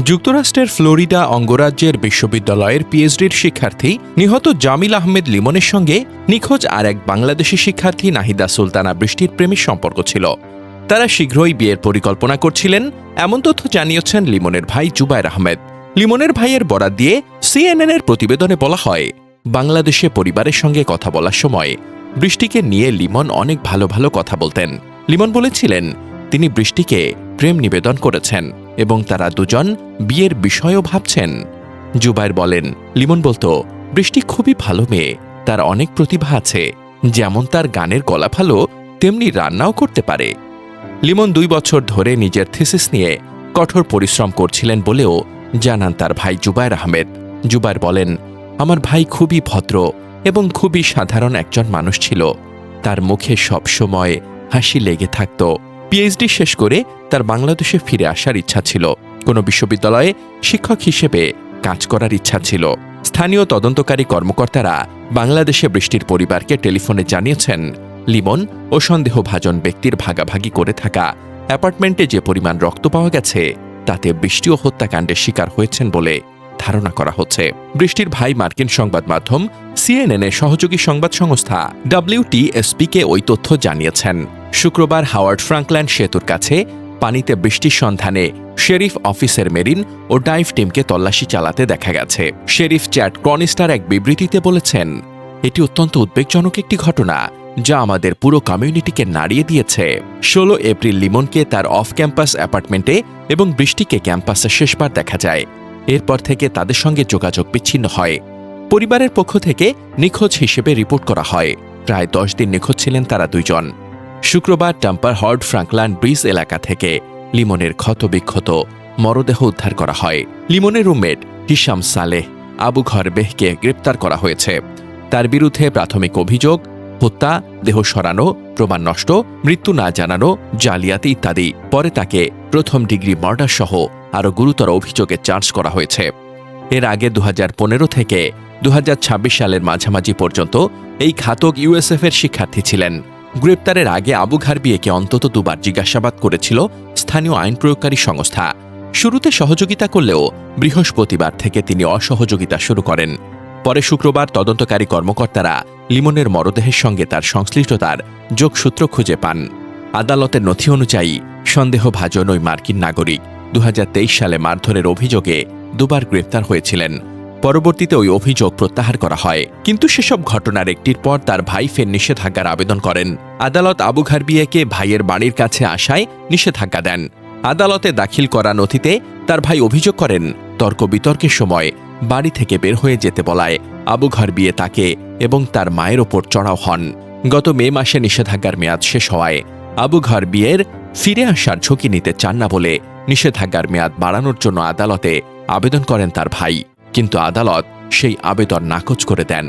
যুক্তরাষ্ট্রের ফ্লোরিডা অঙ্গরাজ্যের বিশ্ববিদ্যালয়ের পিএইচডির শিক্ষার্থী নিহত জামিল আহমেদ লিমনের সঙ্গে নিখোঁজ আর এক বাংলাদেশি শিক্ষার্থী নাহিদা সুলতানা বৃষ্টির প্রেমের সম্পর্ক ছিল। তারা শীঘ্রই বিয়ের পরিকল্পনা করছিলেন, এমন তথ্য জানিয়েছেন লিমনের ভাই জুবায়ের আহমেদ। লিমনের ভাইয়ের বরাত দিয়ে সিএনএনের প্রতিবেদনে বলা হয়, বাংলাদেশে পরিবারের সঙ্গে কথা বলার সময় বৃষ্টিকে নিয়ে লিমন অনেক ভালো ভালো কথা বলতেন। লিমন বলেছিলেন তিনি বৃষ্টিকে প্রেম নিবেদন করেছেন এবং তারা দুজন বিয়ের বিষয়ও ভাবছেন। জুবায়ের বলেন, লিমন বলতো বৃষ্টি খুবই ভালো মেয়ে, তার অনেক প্রতিভা আছে, যেমন তার গানের গলা ভালো তেমনি রান্নাও করতে পারে। লিমন 2 বছর ধরে নিজের থিসিস নিয়ে কঠোর পরিশ্রম করছিলেন বলেও জানান তার ভাই জুবায়ের আহমেদ। জুবায়ের বলেন, আমার ভাই খুবই ভদ্র এবং খুবই সাধারণ একজন মানুষ ছিল, তার মুখে সব সময় হাসি লেগে থাকত। পিএইচডি শেষ করে তার বাংলাদেশে ফিরে আসার ইচ্ছা ছিল, কোনো বিশ্ববিদ্যালয়ে শিক্ষক হিসেবে কাজ করার ইচ্ছা ছিল। স্থানীয় তদন্তকারী কর্মকর্তারা বাংলাদেশে বৃষ্টির পরিবারকে টেলিফোনে জানিয়েছেন, লিমন ও সন্দেহভাজন ব্যক্তির ভাগাভাগি করে থাকা অ্যাপার্টমেন্টে যে পরিমাণ রক্ত পাওয়া গেছে তাতে বৃষ্টিও হত্যাকাণ্ডের শিকার হয়েছেন বলে ধারণা করা হচ্ছে। বৃষ্টির ভাই মার্কিন সংবাদ মাধ্যম সিএনএনের সহযোগী সংবাদ সংস্থা WTSP-কে ওই তথ্য জানিয়েছেন। শুক্রবার হাওয়ার্ড ফ্রাঙ্কল্যান্ড সেতুর কাছে পানিতে বৃষ্টির সন্ধানে শেরিফ অফিসের মেরিন ও ডাইভ টিমকে তল্লাশি চালাতে দেখা গেছে। শেরিফ চ্যাট ক্রনিস্টার এক বিবৃতিতে বলেছেন, এটি অত্যন্ত উদ্বেগজনক একটি ঘটনা যা আমাদের পুরো কমিউনিটিকে নাড়িয়ে দিয়েছে। 16 এপ্রিল লিমনকে তার অফ ক্যাম্পাস অ্যাপার্টমেন্টে এবং বৃষ্টিকে ক্যাম্পাসে শেষবার দেখা যায়। এরপর থেকে তাদের সঙ্গে যোগাযোগ বিচ্ছিন্ন হয়। পরিবারের পক্ষ থেকে নিখোঁজ হিসেবে রিপোর্ট করা হয়। প্রায় 10 দিন নিখোঁজ ছিলেন তারা দুইজন। শুক্রবার টাম্পার হর্ড ফ্রাঙ্কল্যান্ড ব্রিজ এলাকা থেকে লিমনের ক্ষতবিক্ষত মরদেহ উদ্ধার করা হয়। লিমনের রুমমেট হিশাম সালেহ আবু ঘরবেহকে গ্রেপ্তার করা হয়েছে। তার বিরুদ্ধে প্রাথমিক অভিযোগ হত্যা, দেহ সরানো, প্রমাণ নষ্ট, মৃত্যু না জানানো, জালিয়াতি ইত্যাদি। পরে তাকে প্রথম ডিগ্রি মার্ডার সহ আরও গুরুতর অভিযোগে চার্জ করা হয়েছে। এর আগে 2015 থেকে 2026 সালের মাঝামাঝি পর্যন্ত এই ঘাতক ইউএসএফের শিক্ষার্থী ছিলেন। গ্রেপ্তারের আগে আবু ঘরবিয়েকে অন্তত 2 বার জিজ্ঞাসাবাদ করেছিল স্থানীয় আইন প্রয়োগকারী সংস্থা। শুরুতে সহযোগিতা করলেও বৃহস্পতিবার থেকে তিনি অসহযোগিতা শুরু করেন। পরে শুক্রবার তদন্তকারী কর্মকর্তারা লিমনের মরদেহের সঙ্গে তার সংশ্লিষ্টতার যোগসূত্র খুঁজে পান। আদালতের নথি অনুযায়ী সন্দেহভাজন ওই মার্কিন নাগরিক 2023 সালে মারধরের অভিযোগে 2 বার গ্রেপ্তার হয়েছিলেন। পরবর্তীতে ওই অভিযোগ প্রত্যাহার করা হয়, কিন্তু সেসব ঘটনার একটির পর তার ভাই ফের নিষেধাজ্ঞার আবেদন করেন। আদালত আবু ঘরবিয়েকে ভাইয়ের বাড়ির কাছে আসায় নিষেধাজ্ঞা দেন। আদালতে দাখিল করা নথিতে তার ভাই অভিযোগ করেন, তর্ক বিতর্কের সময় বাড়ি থেকে বের হয়ে যেতে বলায় আবু ঘরবিয়ে তাকে এবং তার মায়ের ওপর চড়াও হন। গত মে মাসে নিষেধাজ্ঞার মেয়াদ শেষ হওয়ায় আবু ঘরবিয়ের ফিরে আসার ঝুঁকি নিতে চান না বলে নিষেধাজ্ঞার মেয়াদ বাড়ানোর জন্য আদালতে আবেদন করেন তার ভাই, কিন্তু আদালত সেই আবেদন নাকচ করে দেন।